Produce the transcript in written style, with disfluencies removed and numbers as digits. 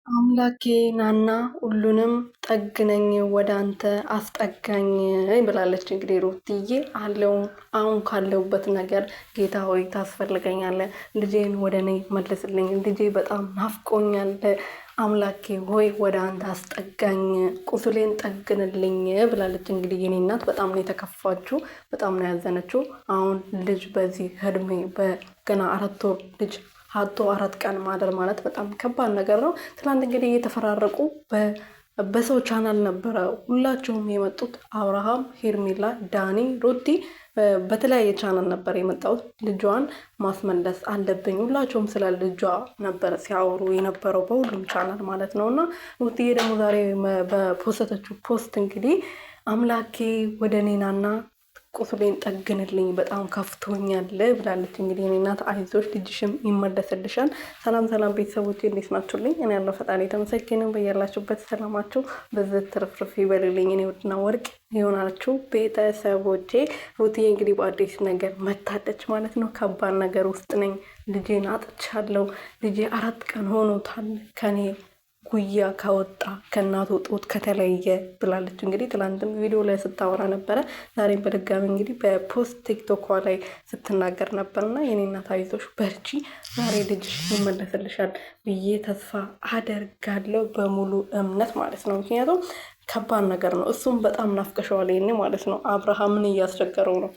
አምላኬ ናና ሁሉንም ጠግነኝ ወደ አንተ አስጠጋኝ ብላለች። እንግዲህ ሩትዬ አሁን ካለሁበት ነገር ጌታ ሆይ ታስፈልገኛለህ፣ ልጄን ወደ እኔ መልስልኝ፣ ልጄ በጣም ናፍቆኛል፣ አምላኬ ሆይ ወደ አንተ አስጠጋኝ፣ ቁስሌን ጠግንልኝ ብላለች። እንግዲህ የኔ እናት በጣም ነው የተከፋችው፣ በጣም ነው ያዘነችው። አሁን ልጅ በዚህ እድሜ በገና 4 ወር ልጅ አቶ 4 ቀን ማደር ማለት በጣም ከባድ ነገር ነው። ትናንት እንግዲህ እየተፈራረቁ በሰው ቻናል ነበረ ሁላቸውም የመጡት። አብርሃም፣ ሄርሜላ፣ ዳኒ፣ ሩቲ በተለያየ ቻናል ነበር የመጣሁት። ልጇን ማስመለስ አለብኝ ሁላቸውም ስለ ልጇ ነበረ ሲያወሩ የነበረው በሁሉም ቻናል ማለት ነው። እና ሩትዬ ደግሞ ዛሬ በፖስተችው ፖስት እንግዲህ አምላኬ ወደ እኔናና ቁስሌን ጠግንልኝ በጣም ከፍቶኛል ብላለች። እንግዲህ እኔ እናት አይዞሽ ልጅሽም ይመለስልሻል። ሰላም ሰላም ቤተሰቦቼ እንዴት ናችሁልኝ? እኔ ያለው ፈጣሪ የተመሰገነ በያላችሁበት ሰላማችሁ በዘት ትርፍርፍ ይበልልኝ። እኔ ውድና ወርቅ የሆናችሁ ቤተሰቦቼ ሩትዬ እንግዲህ በአዲስ ነገር መታለች ማለት ነው። ከባድ ነገር ውስጥ ነኝ። ልጄን አጥቻለሁ። ልጄ 4 ቀን ሆኖታል ከኔ ጉያ ከወጣ ከእናቱ ጡት ከተለየ ብላለች። እንግዲህ ትላንትም ቪዲዮ ላይ ስታወራ ነበረ። ዛሬም በድጋሚ እንግዲህ በፖስት ቲክቶኳ ላይ ስትናገር ነበርና የኔ እናት አይዞሽ በርቺ፣ ዛሬ ልጅሽ ይመለስልሻል ብዬ ተስፋ አደርጋለሁ በሙሉ እምነት ማለት ነው። ምክንያቱም ከባድ ነገር ነው። እሱም በጣም ናፍቀሸዋል ይሄኔ ማለት ነው። አብርሃምን እያስቸገረው ነው።